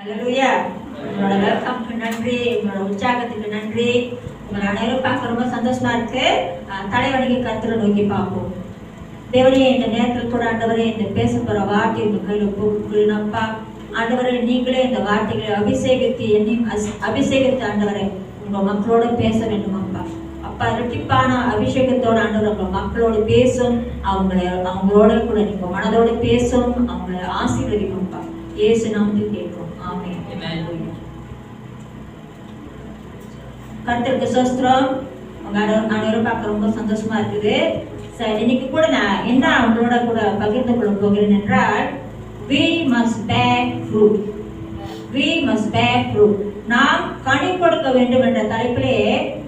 ஹல்லேலூயா. உங்களோட வெல்கம்க்கு நன்றி, உங்களோட உற்சாகத்துக்கு நன்றி. உங்களை அனைவரும் பார்க்க ரொம்ப சந்தோஷமா இருக்கு. தலைவணிக்கு கர்த்தரை நோக்கி பார்ப்போம். தேவனே, இந்த நேரத்தில் கூட ஆண்டவரே, இந்த பேச போற வார்த்தை உங்க கையில் ஒப்புக்கொள்ளப்பா. ஆண்டவரே, நீங்களே இந்த வார்த்தைகளை அபிஷேகித்து என்னையும் அபிஷேகித்து ஆண்டவரே உங்க மக்களோட பேச வேண்டும் அப்பா. அப்பா, இரட்டிப்பான அபிஷேகத்தோட ஆண்டவர் உங்க மக்களோடு பேசும். அவங்களோட கூட நீங்க மனதோடு பேசும். அவங்களை ஆசீர்வதிக்கும்ப்பா. இயேசு நாமத்தில் கேட்கிறோம். ஆமென். கர்த்தருக்கு ஸ்தோத்திரம். உங்க அனைவரும் பார்க்க ரொம்ப சந்தோஷமா இருக்குது. சரி, இன்னைக்கு கூட நான் என்ன அவங்களோட கூட பகிர்ந்து கொள்ள போகிறேன் என்றால், we must bear fruit. we must bear fruit. நாம் கனி கொடுக்க வேண்டும் என்ற தலைப்பிலே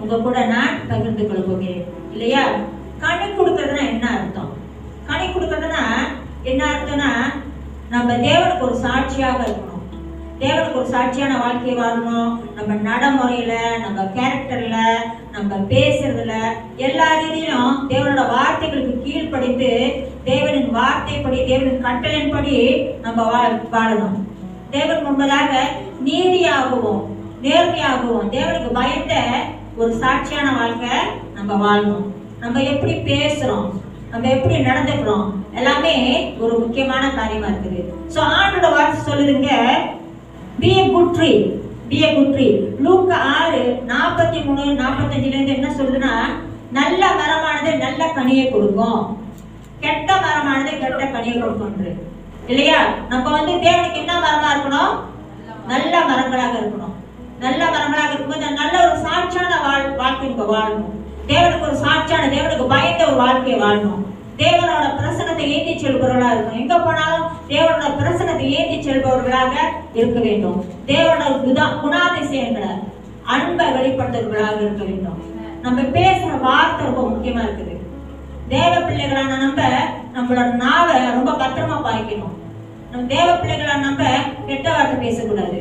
உங்க கூட நான் பகிர்ந்து கொள்ள போகிறேன். இல்லையா? கனி கொடுக்கறதுனா என்ன அர்த்தம்? கனி கொடுக்கறதுனா என்ன அர்த்தம்னா, நம்ம தேவனுக்கு ஒரு சாட்சியாக இருக்கணும். தேவனுக்கு ஒரு சாட்சியான வாழ்க்கையை வாழணும். நம்ம நடைமுறையில, நம்ம கேரக்டர்ல, நம்ம பேசுறதுல, எல்லா ரீதியிலும் தேவனோட வார்த்தைகளுக்கு கீழ்ப்படிந்து தேவனின் வார்த்தைப்படி, தேவனின் கட்டளையின்படி நம்ம வாழணும். தேவன் முன்பதாக நீதியாகவும் நேர்மையாகவும் தேவனுக்கு பயந்த ஒரு சாட்சியான வாழ்க்கை நம்ம வாழணும். நம்ம எப்படி பேசுறோம், நம்ம எப்படி நடந்துக்கிறோம், எல்லாமே ஒரு முக்கியமான காரியமா இருக்குது. சோ ஆண்டோட வார்த்தை சொல்லுதுங்க, be a good tree, be a good tree. லூக்கா 6:43-45 இருந்து என்ன சொல்லுதுன்னா, நல்ல மரமானது நல்ல கனியை கொடுக்கும், கெட்ட மரமானது கெட்ட கனியை கொடுக்கும். இல்லையா? நம்ம தேவனுக்கு என்ன மரமா இருக்கணும்? நல்ல மரங்களாக இருக்கணும். நல்ல மரங்களாக இருக்கும்போது நல்ல ஒரு சாட்சியான வாழ்க்கை வாழணும். தேவனுக்கு ஒரு சாட்சியான, தேவனுக்கு பயந்த ஒரு வாழ்க்கையை வாழணும். தேவனோட பிரசனத்தை ஏந்தி செல்பவர்களாக இருக்கணும். எங்க போனாலும் தேவனோட பிரசனத்தை ஏந்தி செல்பவர்களாக இருக்க வேண்டும். தேவனோட குணாதிசயங்களை, அன்பை வெளிப்படுத்துவர்களாக இருக்க வேண்டும். நம்ம பேசுற வார்த்தை ரொம்ப முக்கியமா இருக்குது. தேவ பிள்ளைகளான நம்மளோட நாவை ரொம்ப பத்திரமா பாய்க்கணும். நம்ம தேவ பிள்ளைகளான நம்ம கெட்ட வார்த்தை பேசக்கூடாது,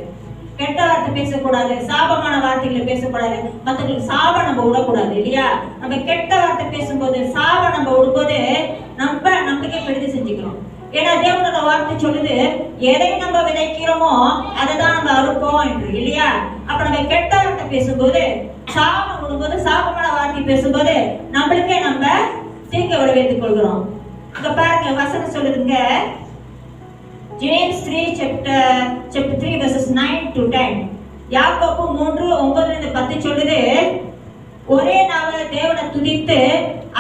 கெட்ட வார்த்தை பேசக்கூடாது, சாபமான வார்த்தைகளை பேசக்கூடாது, மற்றவங்களுக்கு சாபம் நம்ம விடக்கூடாது. இல்லையா? நம்ம கெட்ட வார்த்தை பேசும்போது, சாபம் நம்ம விடும்போது நம்ம நம்பிக்கை பெரிது செஞ்சுக்கிறோம். ஏன்னா தேவனோட வார்த்தை சொல்லுது, எதையும் நம்ம விதைக்கிறோமோ அதை தான் நம்ம அறுப்போம் என்று. இல்லையா? அப்ப நம்ம கெட்ட வார்த்தை பேசும்போது, சாபம் விடும்போது, சாபமான வார்த்தை பேசும்போது நம்மளுக்கே நம்ம தீங்க விளைவித்துக் கொள்கிறோம். அங்க பாருங்க, வசனம் சொல்லுதுங்க, James 3 chapter 3 verses 9-10. யாக்கோபு 3:9-10 சொல்லுது, ஒரே நாவல தேவனை துதித்து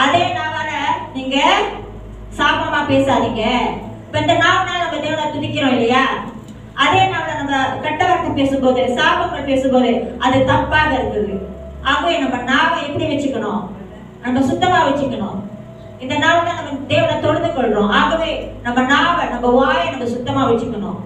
அதே நாவல நீங்க சாபமா பேசாதீங்க. இப்ப இந்த நாவல நம்ம தேவனை துதிக்கிறோம் இல்லையா? அதே நாவல நம்ம கெட்ட வார்த்தை பேசும்போது, சாபங்கள் பேசும்போது அது தப்பாக இருக்குது. ஆகவே நம்ம நாவை எப்படி வச்சுக்கணும்? நம்ம சுத்தமா வச்சுக்கணும். இந்த நாவல நம்ம தேவனை தொழுது கொள்றோம். ஆகவே நம்ம நாவை, நம்ம வாயை நம்ம சுத்தமா வச்சுக்கணும்.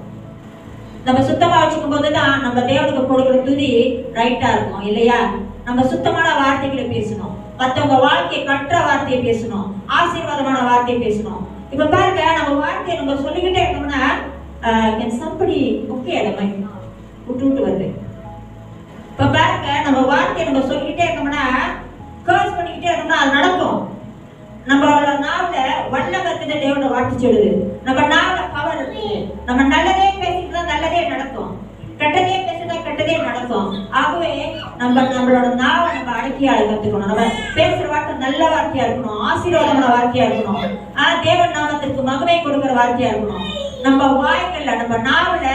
நம்ம சுத்தமா வச்சுக்கும் போதுதான் நம்ம தேவனுக்கு கொடுக்கிற துதி ரைட்டா இருக்கும். இல்லையா? நம்ம சுத்தமான வார்த்தைகளை பேசணும். மற்றவங்க வாழ்க்கையை கற்ற வார்த்தையை பேசணும். ஆசீர்வாதமான வார்த்தையை பேசணும். இப்ப பாருங்க, நம்ம வார்த்தையை நம்ம சொல்லிக்கிட்டே இருந்தோம்னா விட்டு வருது. இப்ப பாருங்க, நம்ம வார்த்தையை நம்ம சொல்லிக்கிட்டே இருந்தோம்னா, கர்ஸ் பண்ணிக்கிட்டே இருந்தோம்னா அது நடக்கும். நம்மளோட நாவல வல்லமை இருக்குது. தேவனோட வார்த்தை சொல்லுது, நம்ம நாவல பவர் இருக்குது. நம்ம நல்லதே பேசிட்டு நல்லதே நடக்கும், கெட்டதே பேசினா கெட்டதே நடக்கும். ஆகவே நம்மளோட நாவை நம்ம அடக்கி ஆள கத்துக்கணும். நம்ம பேசுற வார்த்தை நல்ல வார்த்தையா இருக்கணும், ஆசீர்வாதமான வார்த்தையா இருக்கணும், தேவன் நாமத்திற்கு மகிமை கொடுக்கிற வார்த்தையா இருக்கணும். நம்ம வாய்கள்ல, நம்ம நாவல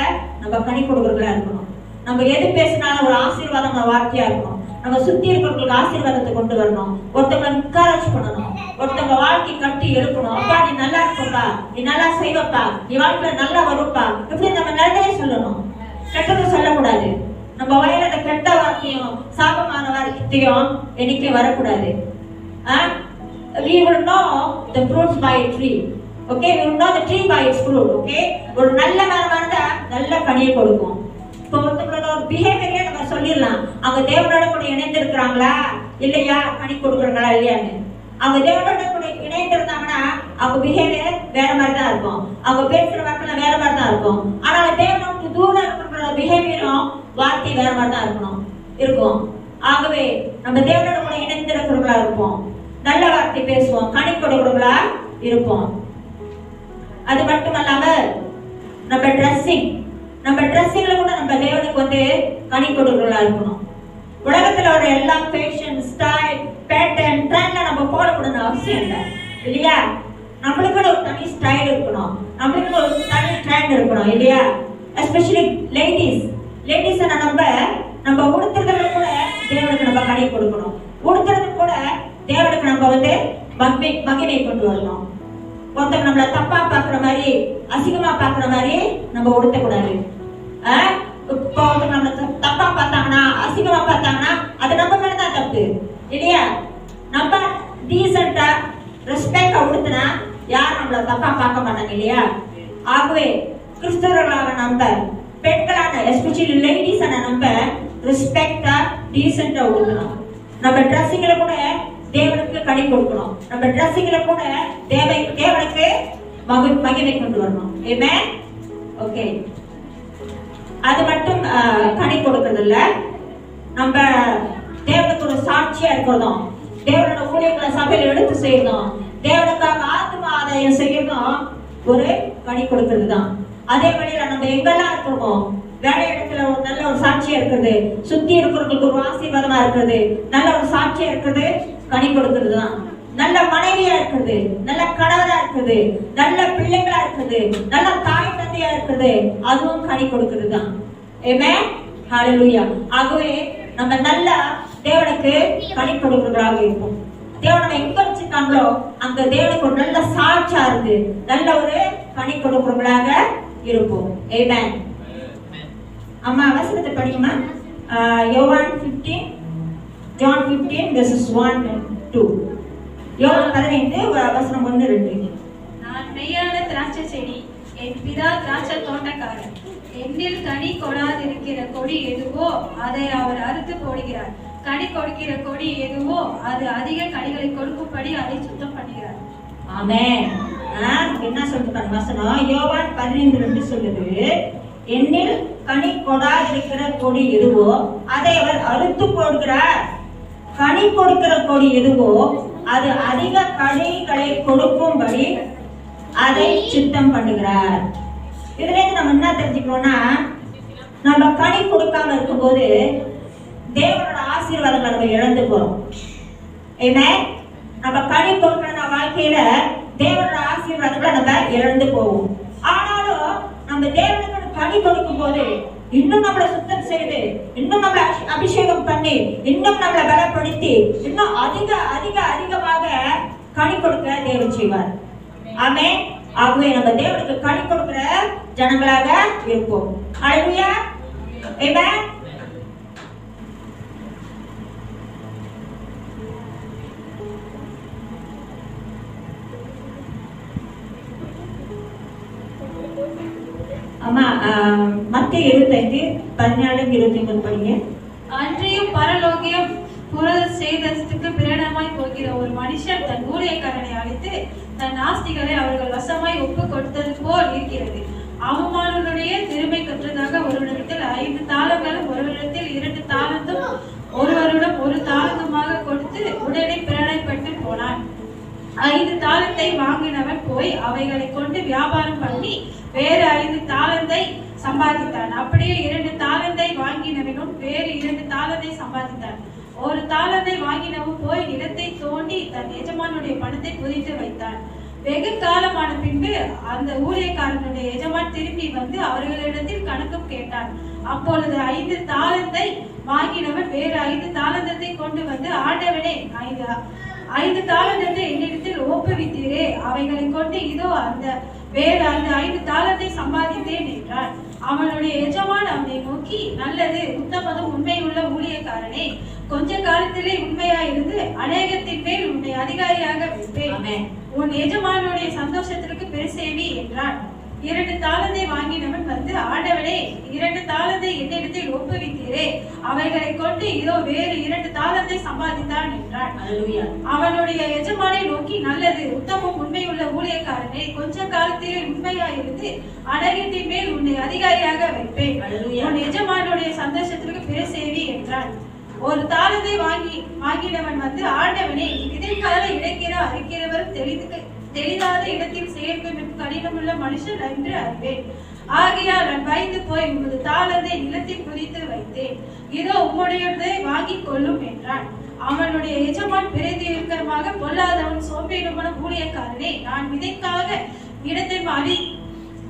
நம்ம கனி கொடுக்கறதா இருக்கணும். நம்ம எது பேசினாலும் ஒரு ஆசீர்வாதமான வார்த்தையா இருக்கணும். நம்ம சுத்தி இருக்கிறவங்களுக்கு ஆசீர்வாதத்தை கொண்டு வரணும். ஒருத்தவங்க என்கரேஜ் பண்ணணும். ஒருத்தவங்க வாழ்க்கை கட்டி எழுப்பணும். அப்பா, நீ நல்லா இருப்பா, நீ நல்லா செய்வப்பா, நீ வாழ்க்கையில நல்லா வருப்பா, இப்படி நம்ம நல்லதே சொல்லணும். கெட்டது சொல்லக்கூடாது. நம்ம வயல அந்த கெட்ட வார்த்தையும் சாபமான வார்த்தையும் என்னைக்கே வரக்கூடாது. We will know the fruits by a tree. Okay, we will know the tree by its fruit. Okay, ஒரு நல்ல மரமானது நல்ல கனியை கொடுக்கும். இப்போ ஒருத்தவங்களோட ஒரு பிஹேவியரே நம்ம சொல்லிடலாம், அவங்க தேவனோட கூட இணைந்து இருக்கிறாங்களா இல்லையா, கனி கொடுக்குறாங்களா இல்லையான்னு. அவங்க தேவனோட கூட இணைந்து இருந்தாங்கன்னா அவங்க பிஹேவியர் வேற மாதிரி தான் இருக்கும், அவங்க பேசுற வார்த்தை வேற மாதிரி தான் இருக்கும். ஆனா தேவனுக்கு தூரம் இருக்கிற பிஹேவியரும் வார்த்தை வேற மாதிரி தான் இருக்கும். ஆகவே நம்ம தேவனோட கூட இணைந்து இருக்கிறவங்களா இருப்போம், நல்ல வார்த்தை பேசுவோம், கனி கொடுக்கிறவங்களா இருப்போம். அது மட்டுமல்லாம நம்ம ட்ரெஸ்ஸிங்ல கூட நம்ம கனி கொடுக்கிறவர்களா இருக்கணும். உலகத்துல ஒரு எல்லா ஃபேஷன், ஸ்டைல், பேட்டர்ன், ட்ரெண்ட்ல நம்ம ஃபாலோ பண்ணணும் அவசியம் இல்லை, இல்லையா? நம்மளுக்கு ஒரு தனி ஸ்டைல் இருக்கணும், நம்மளுக்கு ஒரு தனி ட்ரெண்ட் இருக்கணும், இல்லையா? எஸ்பெஷலி லேடிஸ் நம்ம உடுத்துறதுல கூட தேவனுக்கு நம்ம கனி கொடுக்கணும். உடுத்துறது கூட தேவனுக்கு நம்ம மகிமை கொண்டு வரணும். ஒருத்தவங்க நம்மள தப்பா பாக்குற மாதிரி, அசிங்கமா பாக்குற மாதிரி நம்ம உடுத்தக்கூடாது. இப்போ நம்மள தப்பா பார்த்தாங்கன்னா, அசிங்கமா பார்த்தாங்கன்னா அது நம்ம மேலதான் தப்பு, இல்லையா? நம்ம டீசெண்டா ரெஸ்பெக்டா உடுத்தினா யாரும் நம்மள தப்பா பார்க்க மாட்டாங்க, இல்லையா? ஆகவே கிறிஸ்தவர்களாக நம்ம பெண்களான எஸ்பெஷலி லேடிஸான நம்ம ரெஸ்பெக்டா டீசெண்டா உடுத்தணும். நம்ம ட்ரெஸ்ஸிங்ல கூட தேவனுக்கு கனி கொடுக்கணும். நம்ம ட்ரெஸ்ஸிங்ல கூட தேவனுக்கு மகிமை கொண்டு வரணும். ஆமென். ஓகே, அது மட்டும் கனி கொடுக்கிறது இல்ல, நம்ம தேவனுக்கு ஒரு சாட்சியா இருக்கிறதும், தேவனோட ஊழியர்களை சபையில எடுத்து செய்யணும், தேவனுக்காக ஆத்ம ஆதாயம் செய்யணும், ஒரு கனி கொடுக்கிறது தான். அதே வழியில நம்ம எங்கெல்லாம் இருக்கிறோமோ, வேலை இடத்துல ஒரு நல்ல ஒரு சாட்சியா இருக்கிறது, சுத்தி இருக்கிறவங்களுக்கு ஒரு ஆசீர்வாதமா இருக்கிறது, நல்ல ஒரு சாட்சியா இருக்கிறது கனி கொடுக்கிறது தான். நல்ல மனைவியா இருக்கிறது, நல்ல கணவரா இருக்கிறது, நல்ல பிள்ளைங்களா இருக்கிறது, நல்ல தாய் தந்தையா இருக்கிறது, அதுவும் கனி கொடுக்கிறது தான். ஆமென். ஹல்லேலூயா. ஆகவே நம்ம நல்ல தேவனுக்கு கனி கொடுக்கிறவர்களாக இருப்போம். தேவனை எங்க வச்சிருக்காங்களோ அங்க தேவனுக்கு ஒரு நல்ல சாட்சியா இருந்து நல்ல ஒரு கனி கொடுக்கிறவர்களாக இருப்போம். ஆமென். அம்மா வசனத்தை படிக்குமா? யோவான் 15, John 15 verses 1 and 2. யோவான் 15 வசனம் 1 2. நான் மெய்யான திராட்சை செடி, என் பிதா திராட்சை தோட்டக்காரர். என்னில் கனி கொடாதிருக்கிற கொடி எதுவோ அதை அவர் அறுத்து போடுகிறார். கனி கொடுக்கிற கொடி எதுவோ அது அதிக கனிகளை கொடுக்கும்படி அதை சுத்தம் பண்ணுகிறார். ஆமென். என்ன சொல்றது வசனம்? யோவான் 15:2 சொல்லுது, என்னில் கனி கொடாதிருக்கிற கொடி எதுவோ அதை அவர் அறுத்து போடுகிறார். கனி கொடுக்கிற கொடி எதுவோ அது அதிக கனிகளை கொடுக்கும்படி அதை சுத்தம் பண்ணுகிறார். இதுல இருந்து நம்ம என்ன தெரிஞ்சுக்கணும்னா, நம்ம கனி கொடுக்காம இருக்கும்போது தேவனோட ஆசீர்வாதங்களை நம்ம இழந்து போறோம். நம்ம கனி கொடுக்கிற வாழ்க்கையில தேவனோட ஆசீர்வாதங்களை நம்ம இழந்து போவோம். ஆனாலும் நம்ம தேவனுக்கு கனி கொடுக்கும் போது இன்னும் நம்மளை சுத்தம் செய்து, இன்னும் நம்மளை அபிஷேகம் பண்ணி, இன்னும் நம்மளை பலப்படுத்தி, இன்னும் அதிகமாக கனி கொடுக்க தேவன் செய்வார். ஆமென். ஆகவே நம்ம தேவனுக்கு கனி கொடுக்கிற ஜனங்களாக இருப்போம். ஹல்லேலூயா. ஆமென். அம்மா மத்திய 25:14-23 படிங்க. அன்றையும் பரலோகியம் புறச்சேதத்துக்கு பிரேரணமாய் போகிற ஒரு மனுஷன் தன் ஊழியக்காரனை அழைத்து தன் ஆஸ்திகளை அவர்கள் வசமாய் ஒப்பு கொடுத்தது போல் இருக்கிறது. அவமானுடைய திறமை கற்றதாக ஒருவரிடத்தில் 5 தாளங்களும் ஒருவரிடத்தில் 2 தாளந்தும் ஒருவரிடம் 1 தாளந்துமாக கொடுத்து உடனே பிரேரணைப்பட்டு போனான். 5 தாளத்தை வாங்கினவன் போய் அவைகளை கொண்டு வியாபாரம் பண்ணி வேறு 5 தாளந்தை சம்பாதித்தான். அப்படியே 2 தாளந்தை வாங்கினவனும் வேறு 2 தாளந்தை சம்பாதித்தான். 1 தாளந்தை வாங்கினவன் போய் நிலத்தை தோண்டி தன் எஜமானுடைய பணத்தை புதைத்து வைத்தான். வெகு காலமான பின்பு அந்த ஊழியக்காரனுடைய எஜமான் திரும்பி வந்து அவர்களிடத்தில் கணக்கும் கேட்டான். அப்பொழுது 5 தாளந்தை வாங்கினவன் வேறு 5 தாளந்தத்தை கொண்டு வந்து, ஆண்டவனே, 5 தாளந்தத்தை என்னிடத்தில் ஒப்புவித்தீரே, அவைகளை கொண்டு இதோ அந்த வேறு அந்த 5 தாளத்தை சம்பாதித்தேன் என்றான். அவனுடைய எஜமான் அவனை நோக்கி, நல்லது, உத்தமதும் உண்மையுள்ள ஊழியக்காரனே, கொஞ்ச காலத்திலே உண்மையாயிருந்து அநேகத்தின் மேல் உன்னை அதிகாரியாக வைப்பேன். உன் எஜமானுடைய சந்தோஷத்திற்கு பெருசேவி என்றான். 2 தாளந்தை வாங்கினவன் வந்து, ஆண்டவனே, 2 தாளந்தை என்னிடத்தில் ஒப்புவித்தீரே, அவைகளை கொண்டு இதோ வேறு 2 தாளந்தை சம்பாதித்தான் என்றான். அவனுடைய எஜமானை நோக்கி, நல்லது, உத்தமம் உண்மையுள்ள ஊழியக்காரனே, கொஞ்ச காலத்திலே உண்மையாயிருந்து அநேகத்தின் மேல் உன்னை அதிகாரியாக வைப்பேன். உன் எஜமானுடைய சந்தோஷத்திற்கு பெருசேவி என்றான். 1 தாளந்தை வாங்கினவன் வந்து, ஆண்டவனே, விதைக்கால இடைக்கிற அறுக்கிறவரும் தெளிதாத இடத்தில் செயற்கும் கடினமுள்ள மனுஷன் என்று அறிவேன். ஆகையால் நான் பயந்து போய் 3 தாளந்தை நிலத்தில் குதித்து தந்தேன். இதோ உம்முடையதை வாங்கிக் கொள்ளும் என்றான். அவனுடைய எஜமான் பிரதியுத்தரமாக, பொல்லாதவன் சோம்பேறியான ஊழியக்காரனே, நான் விதைக்காக இடத்தை மாறி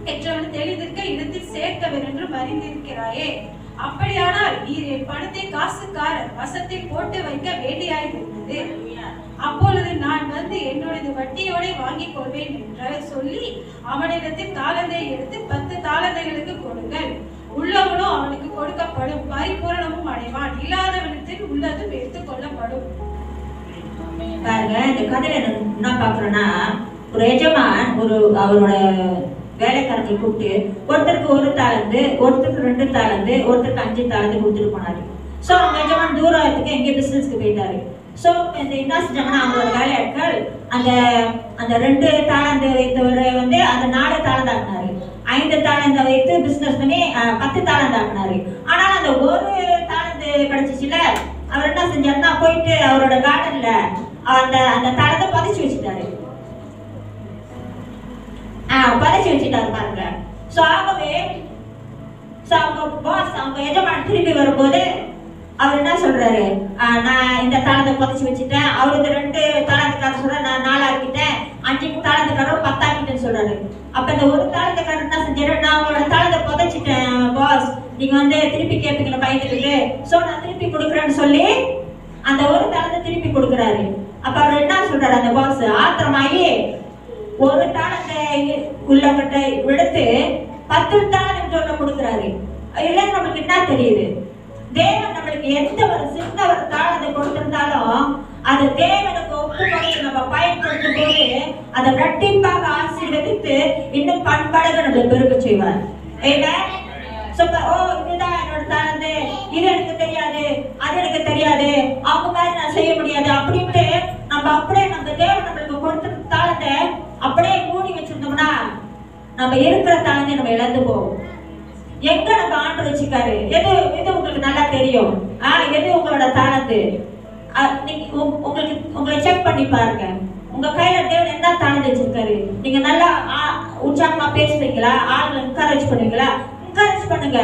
பெற்றவன் தெளிந்திருக்க இடத்தில் சேர்த்தவர் என்று அறிந்திருக்கிறாயே. அப்படியானால் நீர் என் பணத்தை காசுக்காரர் வசத்தில் போட்டு வைக்க வேண்டியாயிருந்தது. அப்பொழுது நான் வந்து என்னுடைய வட்டியோட வாங்கிக் கொள்வேன் என்று சொல்லி அவனிடத்தில் தாளந்தை எடுத்து 10 தாளந்தைகளுக்கு கொடுங்கள். உள்ளவனோ அவனுக்கு கொடுக்கப்படும், பரிபூரணமும் அடைவான். இல்லாதவனத்தில் உள்ளதும் எடுத்துக் கொள்ளப்படும். பாருங்க, இந்த கதையில என்ன பாக்குறோம்னா, ஒரு எஜமான் அவரோட வேலைக்காரங்களை கூப்பிட்டு ஒருத்தருக்கு 1 தாளந்து, ஒருத்தருக்கு 2 தாளந்து, ஒருத்தருக்கு 5 தாளந்து கொடுத்துட்டு போனாரு. சோ அவங்க எஜமான் தூரத்துக்கு எங்க பிசினஸ்க்கு போயிட்டாரு. சோ இந்த என்ன செஞ்சாங்கன்னா, அவங்களோட வேலையாட்கள் அந்த 2 தாளந்து வைத்தவரை வந்து அந்த 4 தாளந்தாக்குனாரு. 5 தாளந்த வைத்து பிசினஸ் பண்ணி 10 தாளந்தாக்குனாரு. ஆனால் அந்த 1 தாளந்து கிடைச்சிச்சுல, அவர் என்ன செஞ்சாருன்னா போயிட்டு அவரோட கார்டன்ல அந்த தாளத்தை பதிச்சு வச்சுட்டாரு. பதிச்சு வச்சுட்டாரு பாருங்க. சோ ஆகவே அவங்க எஜமான் திரும்பி வரும்போது அவர் என்ன சொல்றாரு, நான் இந்த தாளத்தை பதிச்சு வச்சுட்டேன். அவருக்கு 2 தாளத்துக்காரர் சொல்ற, நான் 4 ஆக்கிட்டேன், 5 தாளத்துக்காரர் 10 ஆக்கிட்டேன்னு சொல்றாரு. அப்ப இந்த 1 தாளத்துக்காரர் என்ன செஞ்சாரு, நான் உங்களோட தாளத்தை புதைச்சிட்டேன் பாஸ், நீங்க வந்து திருப்பி கேட்பீங்களா பயந்துட்டு, சோ நான் திருப்பி கொடுக்குறேன்னு சொல்லி அந்த 1 தாளத்தை திருப்பி கொடுக்குறாரு. அப்ப அவர் என்ன சொல்றாரு, அந்த பாஸ் ஆத்திரமாயி 1 தாளத்தை உள்ளவங்கிட்ட எடுத்து 10 தாளத்தை கொடுக்குறாரு. இல்ல நமக்கு என்ன தெரியுது, தேவன் நம்மளுக்கு எந்த ஒரு சின்ன ஒரு தாளத்தை கொடுத்திருந்தாலும் அது தேவனுக்கு ஒப்பு கொடுத்து நம்ம பயன்படுத்தும் போது அதை இரட்டிப்பாக ஆசீர்வதித்து இன்னும் பண்படகு நம்மளை பெருக செய்வார். இதுதான் என்னோட தாளந்து, இது எனக்கு தெரியாது, அது எனக்கு தெரியாது, அவங்க மாதிரி நான் செய்ய முடியாது அப்படின்ட்டு நம்ம அப்படியே நம்ம தேவன் நம்மளுக்கு கொடுத்த தாளத்தை அப்படியே மூடி வச்சிருந்தோம்னா நம்ம இருக்கிற தாளத்தை நம்ம இழந்து போவோம். எங்க நம்ம ஆண்டு வச்சுக்காரு, எது உங்களுக்கு நல்லா தெரியும், எது உங்களோட தாளந்து, உங்களை செக் பண்ணி பாருங்க. உங்க கையில தேவன் என்ன தாளந்து வச்சிருக்காரு. நீங்க நல்லா உற்சாகமா பேசுறீங்களா, ஆளுங்களை என்கரேஜ் பண்ணுவீங்களா, என்கரேஜ் பண்ணுங்க.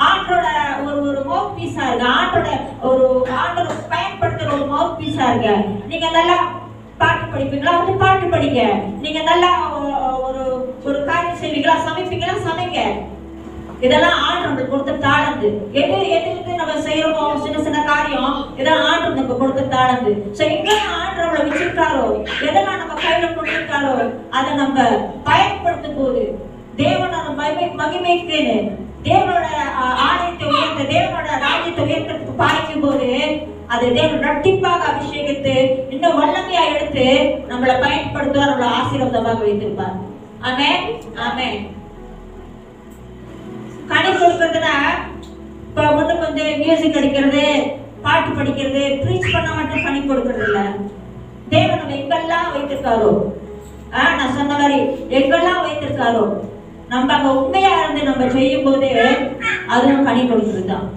ஆண்டோட ஒரு மவுத் பீஸா இருங்க, ஆண்டோட பயன்படுத்துற ஒரு மவுத் பீஸா இருங்க. நீங்க நல்லா பாட்டு படிப்பீங்களா, வந்து பாட்டு படிங்க. நீங்க நல்லா ஒரு காரியம் செய்வீங்களா, சமைப்பீங்களா, சமைங்க. இதெல்லாம் ஆண்டு நம்மளுக்கு கொடுத்த தாளந்து. எது நம்ம செய்யறோமோ சின்ன காரியம், இதெல்லாம் ஆண்டு நமக்கு கொடுத்த தாளந்து. சோ எங்க ஆண்டு நம்மளை வச்சிருக்காரோ, எதெல்லாம் நம்ம கையில கொடுத்திருக்காரோ அதை நம்ம பயன்படுத்தும் போது தேவனோட மகிமைக்குன்னு தேவனோட ஆலயத்தை உயர்த்த, தேவனோட ராஜ்யத்தை உயர்த்தத்துக்கு பாய்க்கும் போது அது தேவன் இரட்டிப்பாக அபிஷேகித்து இன்னும் வல்லமையா எடுத்து நம்மளை பயன்படுத்துவார், நம்மளை ஆசீர்வாதமாக வைத்திருப்பார். ஆமென், ஆமென். கனி கொடுக்கறதுனா இப்ப வந்து கொஞ்சம் மியூசிக் அடிக்கிறது, பாட்டு படிக்கிறது, ப்ரீச் பண்ண மட்டும் கனி கொடுக்கறது இல்ல. தேவன் நம்ம எங்கெல்லாம் வைத்திருக்காரோ, நான் சொன்ன மாதிரி எங்கெல்லாம் வைத்திருக்காரோ நம்ம அங்க உண்மையா இருந்து நம்ம செய்யும் போது அதுவும் கனி கொடுக்கறது தான்.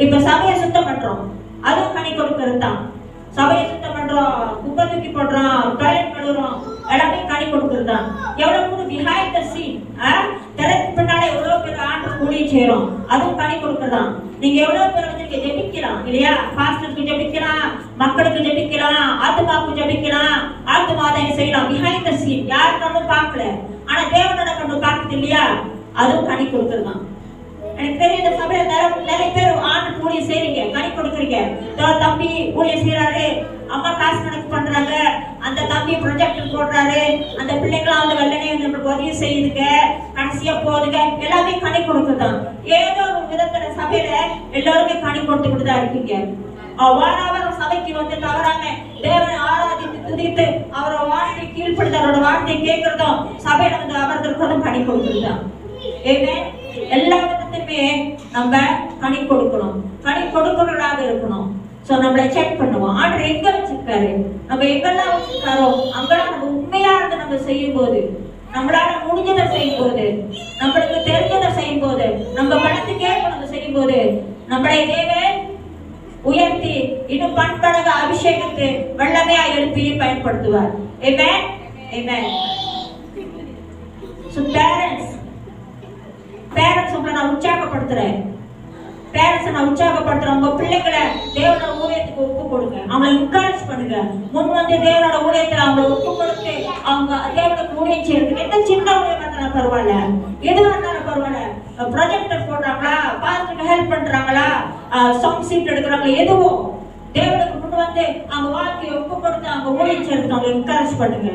இப்ப சபையை சுத்தம் பண்றோம், அதுவும் கனி கொடுக்கறது தான். சபையை சுத்தம் பண்றோம், குப்பை தூக்கி போடுறோம், டாய்லெட் கழுவுறோம், எல்லாமே கனி கொடுக்கறது தான். எவ்வளவு பிஹைண்ட் த சீன், திரைக்கு பின்னால எவ்வளவு பேர் ஆண்டு கூடி செய்யறோம், அதுவும் கனி கொடுக்கறதான். நீங்க எவ்வளவு பேர் வந்து ஜெபிக்கலாம் இல்லையா, பாஸ்டருக்கு ஜெபிக்கலாம், மக்களுக்கு ஜெபிக்கலாம், ஆத்மாவுக்கு ஜெபிக்கலாம், ஆத்மாதாயம் செய்யலாம். பிஹைண்ட் த சீன் யார் கண்ணும் பார்க்கல, ஆனா தேவனோட கண்ணு பார்க்குது இல்லையா, அதுவும் கனி கொடுக்கறதான். எனக்கு தெரியும் இந்த சபையில நிறைய பேர் ஆண்டு ஊழியம் செய்றீங்க, கனி கொடுக்குறீங்க. தம்பி ஊழியம் செய்யறாரு, அம்மா காசு கணக்கு பண்றாங்க, அந்த தம்பி ப்ரொஜெக்ட் போடுறாரு, அந்த பிள்ளைங்களாம் வந்து வெள்ளனே நம்மளுக்கு உதவி செய்யுதுங்க, கடைசியா போகுதுங்க, எல்லாமே கனி கொடுக்குறதான். ஏதோ ஒரு விதத்துல சபையில எல்லாருமே கனி கொடுத்துக்கிட்டு தான் இருக்கீங்க. வாராவாரம் சபைக்கு வந்து தவறாம தேவனை ஆராதித்து துதித்து அவரோட வார்த்தை கீழ்ப்படுத்த அவரோட வார்த்தையை கேட்கறதும் சபையில வந்து அமர்ந்திருக்கிறதும் கனி கொடுக்குறதுதான். எல்லா விதத்துமே நம்ம கனி கொடுக்கணும், கனி கொடுக்கிறவர்களாக இருக்கணும். சோ நம்மளை செக் பண்ணுவோம், ஆண்டவர் எங்க வச்சிருக்காரு, நம்ம எங்கெல்லாம் வச்சிருக்காரோ அங்கெல்லாம் நம்ம உண்மையா இருந்து நம்ம செய்யும் போது, நம்மளால முடிஞ்சதை செய்யும் போது, நம்மளுக்கு தெரிஞ்சதை செய்யும் போது, நம்ம பணத்துக்கே நம்ம செய்யும் போது நம்மளை தேவன் உயர்த்தி இன்னும் பண்படக அபிஷேகத்து வல்லமையா எழுப்பி பயன்படுத்துவார். ஆமென், ஆமென். சோ பேரண்ட்ஸ் உங்களை நான் உற்சாகப்படுத்துறேன். பேரண்ட்ஸ் நான் உற்சாகப்படுத்துறேன். உங்க பிள்ளைகளை தேவனோட ஊழியத்துக்கு ஒப்பு கொடுங்க, அவங்களை என்கரேஜ் பண்ணுங்க. முன் வந்து தேவனோட ஊழியத்துல அவங்களை ஒப்பு கொடுத்து அவங்க தேவனுக்கு ஊழியம் செய்யறதுக்கு எந்த சின்ன ஊழியம் இருந்தாலும் பரவாயில்ல, எதுவாக இருந்தாலும் பரவாயில்ல. ப்ரொஜெக்டர் போடுறாங்களா, பாஸ்டருக்கு ஹெல்ப் பண்றாங்களா, சாங் சீட் எடுக்கிறாங்களா, எதுவும் தேவனுக்கு முன் வந்து அவங்க வாழ்க்கையை ஒப்பு கொடுத்து அவங்க ஊழியம் செய்யறதுக்கு அவங்க என்கரேஜ் பண்ணுங்க.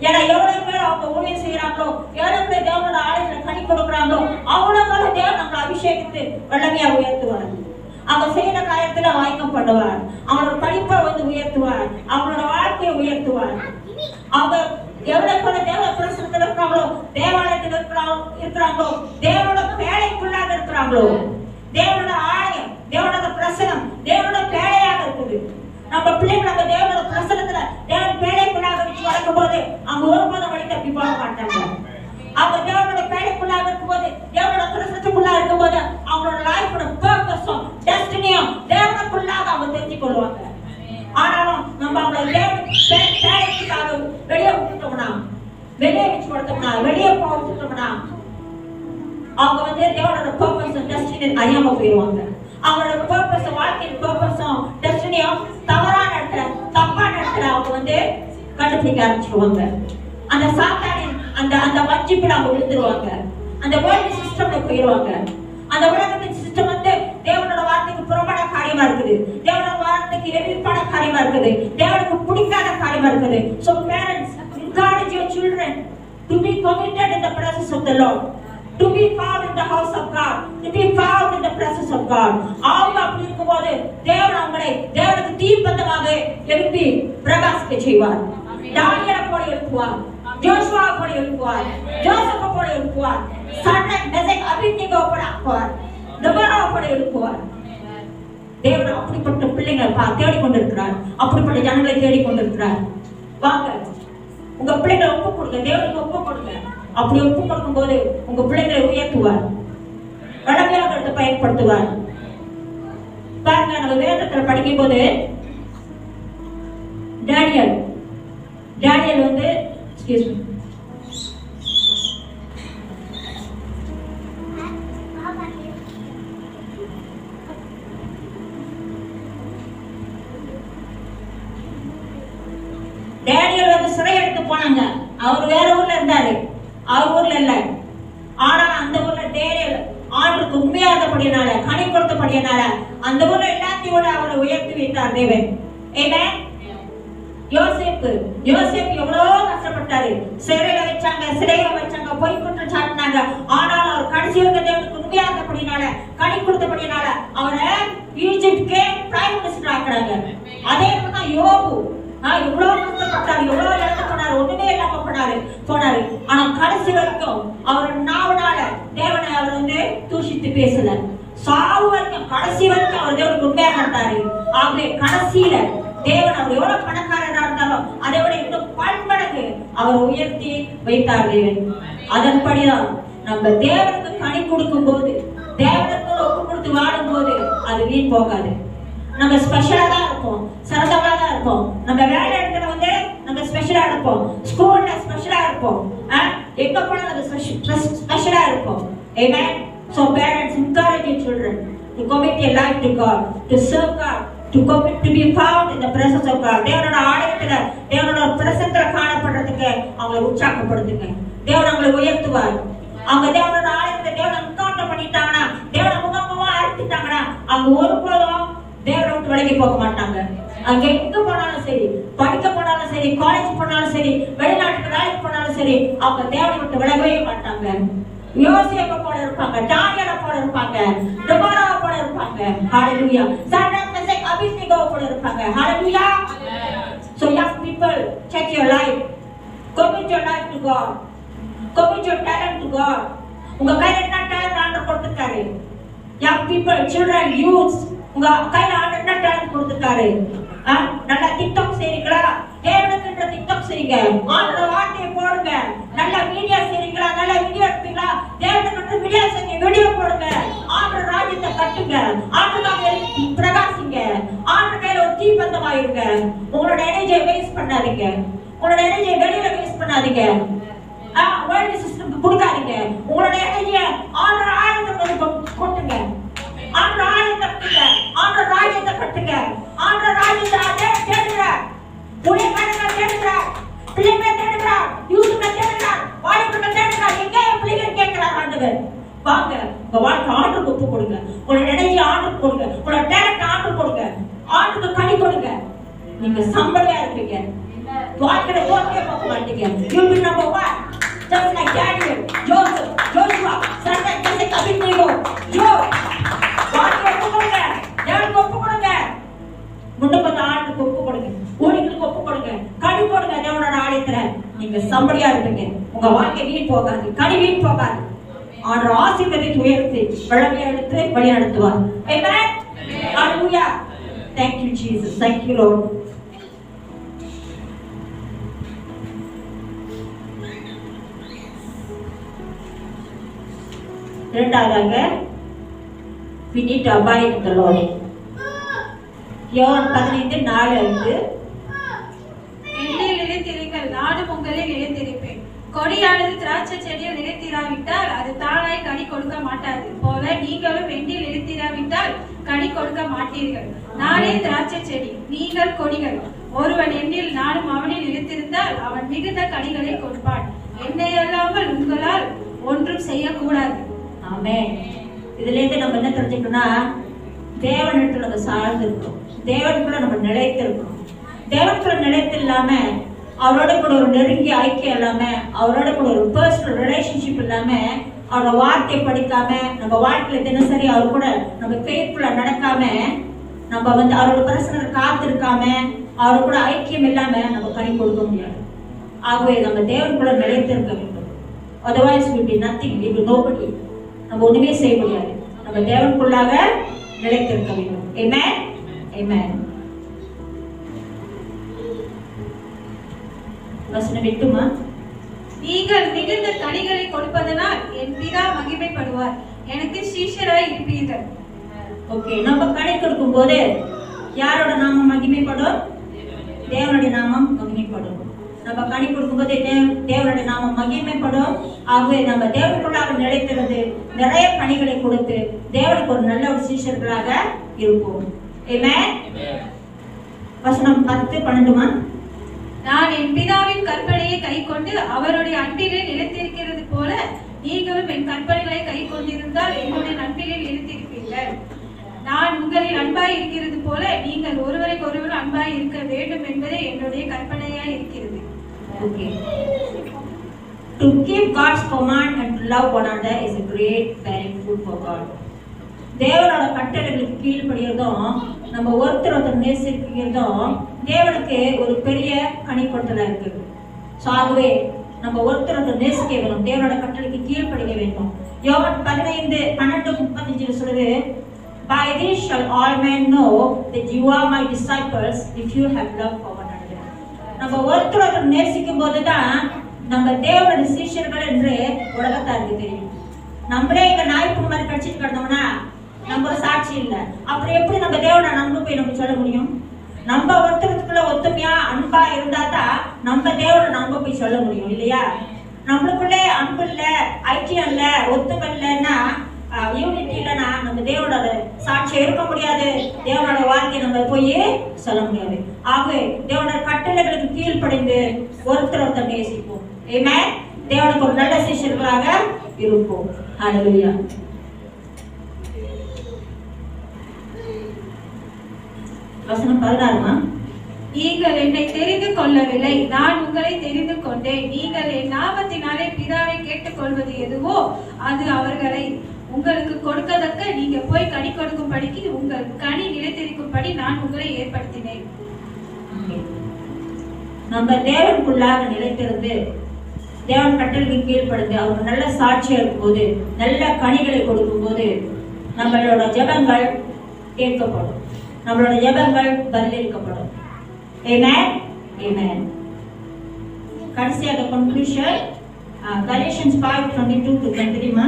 ஏன்னா எவ்வளவு பேர் அவங்க ஊழியம் செய்யறாங்களோ, எவ்வளவு பேர் தேவனோட ஆலயத்துல கனி கொடுக்குறாங்களோ, அவ்வளவு தேவன் நம்மளை அபிஷேகித்து வல்லமையா உயர்த்துவார். அவங்க செய்யற காரியத்துல வாய்க்கம் பண்ணுவார். அவங்களோட படிப்பை வந்து உயர்த்துவார், அவங்களோட வாழ்க்கையை உயர்த்துவார். அவங்க எவ்வளவு தேவ பிரசனத்துல இருக்கிறாங்களோ, தேவாலயத்தில் இருக்கிறாங்களோ, தேவனோட வேலைக்குள்ளாக இருக்கிறாங்களோ, தேவனோட ஆலயம், தேவனோட பிரசனம் தேவனோட வேலையாக இருக்குது. நம்ம பிள்ளைங்க நம்ம தேவனோட பிரசனத்துல தேவன் வேலைக்குள்ளாக வச்சு வளர்க்கும் போது அவங்க ஒருபோதும் வழி தப்பி போக மாட்டாங்க. அவங்க தேவனோட வேலைக்குள்ளாக இருக்கும் போது, தேவனோட பிரசனத்துக்குள்ளாக இருக்கும் போது அவங்களோட லைஃபோட பர்பஸும் டெஸ்டினியும் தேவனுக்குள்ளாக அவங்க தெரிஞ்சு கொள்வாங்க. ஆனாலும் நம்ம அவங்கள வேலைக்காக வெளியே விட்டுட்டோம்னா, வெளியே வச்சு கொடுத்தோம்னா, வெளியே போக விட்டுட்டோம்னா அவங்க வந்து தேவனோட பர்பஸும் டெஸ்டினியும் அறியாம போயிடுவாங்க. அவங்களோட பர்பஸ், வாழ்க்கையின் பர்பஸும் டெஸ்டினியும் தவறான இடத்துல தப்பான இடத்துல அவங்க வந்து கண்டுபிடிக்க ஆரம்பிச்சிருவாங்க. அந்த சாத்தானின் அந்த வஞ்சிப்புல அவங்க விழுந்துருவாங்க. அந்த வேர்ல்ட் சிஸ்டம்ல போயிடுவாங்க. அந்த உலகத்தின் சிஸ்டம் வந்து தேவனோட வார்த்தைக்கு புறம்பான காரியமா இருக்குது, தேவனோட வார்த்தைக்கு எதிர்ப்பான காரியமா இருக்குது, தேவனுக்கு பிடிக்காத காரியமா இருக்குது. So parents, encourage your children to be committed in the presence of the Lord, to be found in the house of God, to be found in the presence of God. அவங்க அப்படி இருக்கும்போது தேவன் அவங்களை தேவனுக்கு தீபந்தமாக எழுப்பி பிரகாசிக்க செய்வார். தானியேலை போல எழுப்புவார், ஜோஷுவா போல எழுப்புவார், ஜோசப்பை போல எழுப்புவார், சட்ரக் மெஷக் அபேத்நேகோ போல ஆக்குவார், தெபோரா போல எழுப்புவார். தேவன் அப்படிப்பட்ட பிள்ளைங்களை தேடிக்கொண்டிருக்கிறார், அப்படிப்பட்ட ஜனங்களை தேடிக்கொண்டிருக்கிறார். வாங்க உங்க பிள்ளைகளை ஒப்பு கொடுங்க, தேவனுக்கு ஒப்பு கொடுங்க. அப்படி ஒப்பு கொடுக்கும் போது உங்க பிள்ளைகளை உயர்த்துவார், வளமையாக பயன்படுத்துவார். பாருங்க, நம்ம வேதத்துல படிக்கும் போது டேனியல் வந்து சிறை எடுத்து போனாங்க. அவர் வேற ஊர்ல இருந்தாரு, அவர் ஊர்ல இல்ல. ஆனா அந்த ஊர்ல டேனியல் ஆண்டுக்கு உண்மையாதபடியினால, கனி கொடுத்தபடியினால அந்த ஊர்ல எல்லாத்தையும் அவரை உயர்த்தி வைத்தார் தேவன். ஆமென். யோசேப்பு எவ்வளவு கஷ்டப்பட்டாரு. சிறையில வச்சாங்க, பொய் குற்றம் சாட்டினாங்க. ஆனாலும் அவர் கடைசி வரைக்கும் தேவனுக்கு உண்மையாதபடியினால, கனி கொடுத்தபடியினால அவரை ஈஜிப்ட்கே பிரைம் மினிஸ்டர் ஆக்குறாங்க. அதே மாதிரி யோபு எவ்வளவு கஷ்டப்பட்டாரு, எவ்வளவு இழந்து போனாரு, ஒண்ணுமே இல்லாம போனாரு. ஆனா கடைசி வரைக்கும் அவர் நாவனால தேவனை அவர் வந்து தூஷித்து பேசல. சாவு வரைக்கும், கடைசி வரைக்கும் அவர் தேவனுக்கு உண்மையாக இருந்தாரு. ஆகவே கடைசியில தேவன் அவர் எவ்வளவு பணக்காரனா இருந்தாலும் அதை விட இன்னும் பன்மடங்கு அவர் உயர்த்தி வைத்தார் தேவன். அதன்படிதான் நம்ம தேவனுக்கு கனி கொடுக்கும் போது, தேவனுக்கு ஒப்பு கொடுத்து வாழும் போது அது வீண் போகாது. நம்ம ஸ்பெஷலா தான் இருப்போம், சிறந்தவங்களா தான் இருப்போம். நம்ம வேலை இடத்துல வந்து நம்ம ஸ்பெஷலா இருப்போம், ஸ்கூல்ல ஸ்பெஷலா இருப்போம், எங்க போனா நம்ம ஸ்பெஷலா இருப்போம். Amen. So parents, encourage your children to commit your life to God, to serve God, to be found in the presence of God. தேவனோட ஆலயத்துல, தேவனோட பிரசன்னத்துல காணப்படுறதுக்கு அவங்களை உற்சாகப்படுத்துங்க. தேவன் அவங்களை உயர்த்துவார். அவங்க தேவனோட ஆலயத்துல தேவனை என்கவுண்டர் பண்ணிட்டாங்கன்னா, தேவனை முகமுகமா அழைத்துட்டாங்கன்னா அவங்க ஒருபோதும் தேவனை விட்டு விலகி போக மாட்டாங்க. அங்க எங்க போனாலும் சரி, படிக்க போனாலும் சரி, காலேஜ் போனாலும் சரி, வெளிநாட்டுக்கு வேலைக்கு போனாலும் சரி, அவங்க தேவனை விட்டு விலகவே மாட்டாங்க. யோசேப்பை போல இருப்பாங்க, தானியேலை போல இருப்பாங்க, தெபோரா போல இருப்பாங்க. ஹalleluya. சட்ரக் மெஷக் அபேத்நேகோ போல இருப்பாங்க. ஹalleluya. So young people, check your life, commit your life to God, commit your talent to God. உங்க கையில என்ன டேலண்ட் ஆண்டவர் கொடுத்திருக்காரு? young people, children, youths, உங்க கையில ஆண்டவர் என்ன டேலண்ட் கொடுத்திருக்காரு? நல்ல டிக்டாக் செய்றீங்களா? தேவனுக்குன்ற டிக்டாக் செய்யுங்க, ஆண்டவர் வார்த்தையை போடுங்க. நல்ல வீடியோ செய்றீங்களா? நல்ல வீடியோ எடுப்பீங்களா? தேவனுக்குன்ற வீடியோ செய்யுங்க, வீடியோ போடுங்க. ஆண்டவர் ராஜ்யத்தை கட்டுங்க, ஆண்டவராக பிரகாசிங்க, ஆண்டவர் கையில ஒரு தீபந்தமாயிருங்க. உங்களோட எனர்ஜியை வேஸ்ட் பண்ணாதீங்க, உங்களோட எனர்ஜியை வெளியில வேஸ்ட் பண்ணாதீங்க, வேர்ல்ட் சிஸ்டம்க்கு கொடுக்காதீங்க. உங்களோட எனர்ஜியை ஆண்டவர் ஆழத்துக்கு கொட்டுங்க, ஆண்டவர் இருப்பீங்க. ஆண்டவர் ராஜ்யத்தை தேடுகிறார், ஊழியக்காரங்களை தேடுகிறார், பிள்ளைகளை தேடுகிறார், யூத்துகளை தேடுகிறார், வாலிபர்களை தேடுகிறார். எங்கே பிள்ளைங்க கேட்கிறார் ஆண்டவர். வாங்க, உங்க வாழ்க்கை ஆண்டவருக்கு ஒப்பு கொடுங்க, உங்களோட எனர்ஜி ஆண்டவருக்கு கொடுங்க, உங்களோட டேலண்ட் ஆண்டவருக்கு கொடுங்க, ஆண்டவருக்கு கனி கொடுங்க. நீங்க சம்பளையா இருப்பீங்க. வாழ்க்கையில தோற்கவே பார்க்க மாட்டீங்க. You will number one, just like Daniel, Joseph, Joshua, Shadrach, Meshach, Abednego. வாழ்க்கையை ஒப்பு கொடுங்க, தேவனுக்கு ஒப்பு கொடுங்க, முன்னுக்கு ஆண்டுக்கு ஒப்பு கொடுங்க, ஊழியர்களுக்கு ஒப்பு கொடுங்க, கனி கொடுங்க. தேவனோட ஆலயத்துல நீங்க சம்பளையா இருப்பீங்க. உங்க வாழ்க்கை வீண் போகாது, கனி வீண் போகாது. ஆண்டவர் ஆசீர்வதித்து உயர்த்தி வழமையை எடுத்து வழி நடத்துவார். Amen. Hallelujah. Thank you Jesus. Thank you Lord. இரண்டாவதாக we need to abide in the Lord. யோவான் 15:4-5 என்னில் நிலைத்திருங்கள், நானும் உங்களில் நிலைத்திருப்பேன். கொடியானது திராட்சை செடியில் நிலைத்திராவிட்டால் அது தானாய் கனி கொடுக்க மாட்டாது போல நீங்களும் என்னில் நிலைத்திராவிட்டால் கனி கொடுக்க மாட்டீர்கள். நானே திராட்சை செடி, நீங்கள் கொடிகள். ஒருவன் என்னில் நானும் அவனில் நிலைத்திருந்தால் அவன் மிகுந்த கனிகளை கொடுப்பான். என்னை அல்லாமல் உங்களால் ஒன்றும் செய்யக்கூடாது. ஆமென். இதுல இருந்து நம்ம என்ன தெரிஞ்சுக்கணும்னா, தேவனிடத்துல நம்ம சார்ந்து இருக்கோம், தேவனுக்குள்ள நம்ம நிலைத்து இருக்கோம். தேவனுக்குள்ள நிலைத்து இல்லாம, அவரோட கூட ஒரு நெருங்கிய ஐக்கியம் இல்லாம, அவரோட கூட ஒரு பர்சனல் ரிலேஷன்ஷிப் இல்லாம, அவரோட வார்த்தையை படிக்காம, நம்ம வாழ்க்கையில தினசரி அவர் கூட நம்ம ஃபெய்த்ஃபுல்லா நடக்காம, நம்ம அவரோட பிரசனத்தை காத்திருக்காம, அவர் கூட ஐக்கியம் இல்லாம நம்ம கனி கொடுக்க முடியாது. ஆகவே நம்ம தேவனுக்குள்ள நிலைத்து இருக்க வேண்டும். otherwise we will be nothing, we will nobody. நம்ம ஒண்ணுமே செய்ய முடியாது. நம்ம தேவனுக்குள்ளாக நிலைத்து இருக்க வேண்டும். Amen. Amen. வசனம் 8. நீங்கள் மிகுந்த கனிகளை கொடுப்பதனால் என் பிதா மகிமைப்படுவார், எனக்கு சீஷராய் இருப்பீர்கள். ஓகே, நம்ம கனி கொடுக்கும் போது யாரோட நாமம் மகிமைப்படும்? தேவனுடைய நாமம் மகிமைப்படும். நம்ம கனி கொடுக்கும்போது தேவனுடைய நாமம் மகிமைப்படும். ஆகவே நம்ம தேவனுக்குள்ளாக நிலைத்திருந்து நிறைய கனிகளை கொடுத்து தேவனுக்கு ஒரு நல்ல ஒரு சீஷர்களாக இருப்போம். ஆமென். வசனம் 10-12. நான் என் பிதாவின் கற்பனையை கைக்கொண்டு அவருடைய அன்பிலே நிலைத்திருக்கிறது போல நீங்களும் என் கற்பனைகளை கை கொண்டிருந்தால் என்னுடைய அன்பிலே நிலைத்திருப்பீர்கள். நான் உங்களில் அன்பாய் இருக்கிறது போல நீங்கள் ஒருவருக்கு ஒருவர் அன்பாய் இருக்க வேண்டும் என்பதே என்னுடைய கற்பனையாய் இருக்கிறது. Okay. To keep God's command and to love one another is a great bearing fruit for God. தேவனோட கட்டளைகளுக்கு கீழ்ப்படியறதும் நம்ம ஒருத்தர் நேசிக்கிறதும் தேவனுக்கு ஒரு பெரிய கனி கொடுத்தலா இருக்கு. ஸோ ஆகவே நம்ம ஒருத்தர் நேசிக்க வேண்டும், தேவனோட கட்டளைக்கு கீழ்ப்படிய வேண்டும். யோவான் 15:12-35 சொல்லுது, By this shall all men know that you are my disciples if you have love for one another. நம்ம ஒருத்தர் நேசிக்கும் போதுதான் நம்ம தேவனுடைய சீஷர்கள் என்று உலகத்தாருக்கு தெரியும். நம்மளே இங்க நாய்ப்பு மாதிரி கடிச்சிட்டு கிடந்தோம்னா நம்ம ஒரு சாட்சி இல்லை. அப்புறம் எப்படி நம்ம தேவனை நம்ப போய் நம்ம சொல்ல முடியும்? நம்ம ஒருத்தருக்குள்ள ஒத்துமையா அன்பா இருந்தாதான் நம்ம தேவனை நம்ப போய் சொல்ல முடியும் இல்லையா? நம்மளுக்குள்ளே அன்பு இல்லை, ஐக்கியம் இல்லை, ஒத்துமை இல்லைன்னா, யூனிட்டி இல்லைன்னா நம்ம தேவனோட சாட்சியம் இருக்க முடியாது, தேவனோட வாழ்க்கையை நம்ம போய் சொல்ல முடியாது. ஆகவே தேவனோட கட்டளைகளுக்கு கீழ்ப்படிந்து ஒருத்தர் நேசிப்போம். ஆமென். தேவனுக்கு ஒரு நல்ல சீஷர்களாக இருப்போம். ஹல்லேலூயா. வசனம் 16. நீங்கள் என்னை தெரிந்து கொள்ளவில்லை, நான் உங்களை தெரிந்து கொண்டேன். நீங்கள் என் நாமத்தினாலே பிதாவை கேட்டுக்கொள்வது எதுவோ அது அவர்களை உங்களுக்கு கொடுக்கதக்க நீங்க போய் கனி கொடுக்கும்படிக்கு உங்கள் கனி நிலைத்திருக்கும்படி நான் உங்களை ஏற்படுத்தினேன். நம்ம தேவனுக்குள்ளாக நிலைத்திருந்து தேவன் கட்டளைக்கு கீழ்ப்படுது அவர் நல்ல சாட்சியா இருக்கும்போது, நல்ல கனிகளை கொடுக்கும் போது நம்மளோட ஜெபங்கள் கேட்கப்படும், நம்மளோட ஜெபங்கள் பதிலளிக்கப்படும். ஆமென். ஆமென். கடைசியாக கன்க்ளூஷன் Galatians 5:22-23.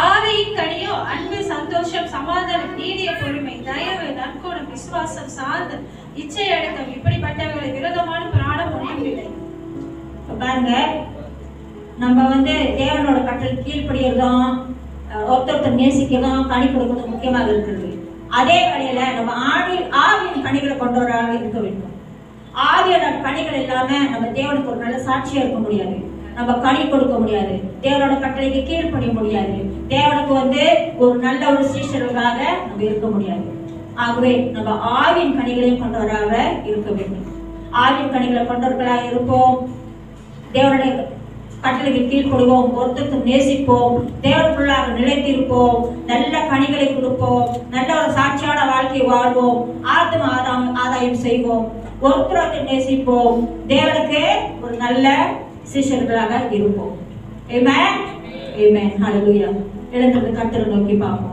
ஆவியின் கனியோ அன்பு, சந்தோஷம், சமாதானம், நீடிய பொறுமை, தயவு, நற்குணம், விசுவாசம், சாந்தம், இச்சையடக்கம், இப்படிப்பட்டவர்களை விரோதமான பிராணம் ஒன்றுமில்லை. பாருங்க, நம்ம தேவனோட கட்டளை கீழ்ப்படியறதும் ஒருத்தர் நேசிக்கிறதும் கனி கொடுக்கறதும் முக்கியமாக இருக்கிறது. அதே வேளையில நம்ம ஆவியின் கனிகளை கொண்டவராக இருக்க வேண்டும். ஆவியோட கனிகள் இல்லாம நம்ம தேவனுக்கு ஒரு நல்ல சாட்சியா இருக்க முடியாது. நம்ம கனி கொடுக்க முடியாது. தேவனோட கட்டளைக்கு கீழ்ப்படிய முடியாது. தேவனுக்கு ஒரு நல்ல ஒரு சீஷர்களாக நம்ம இருக்க முடியாது. ஆகவே நம்ம ஆவியின் கனிகளையும் கொண்டவராக இருக்க வேண்டும். ஆவியின் கனிகளை கொண்டவர்களாக இருப்போம். தேவனுடைய கட்டளைக்கு கீழ்ப்படுவோம். ஒருத்தருக்கு நேசிப்போம். தேவனுக்குள்ளாக நிலைத்திருப்போம். நல்ல கனிகளை கொடுப்போம். நல்ல ஒரு சாட்சியான வாழ்க்கையை வாழ்வோம். ஆத்ம ஆதாயம் செய்வோம். ஒருத்தருக்கு நேசிப்போம். தேவனுக்கு ஒரு நல்ல சிஷ்யர்களாக இருப்போம். ஆமென். ஆமென். ஹல்லேலூயா. எழுந்து கர்த்தரை நோக்கி பார்ப்போம்.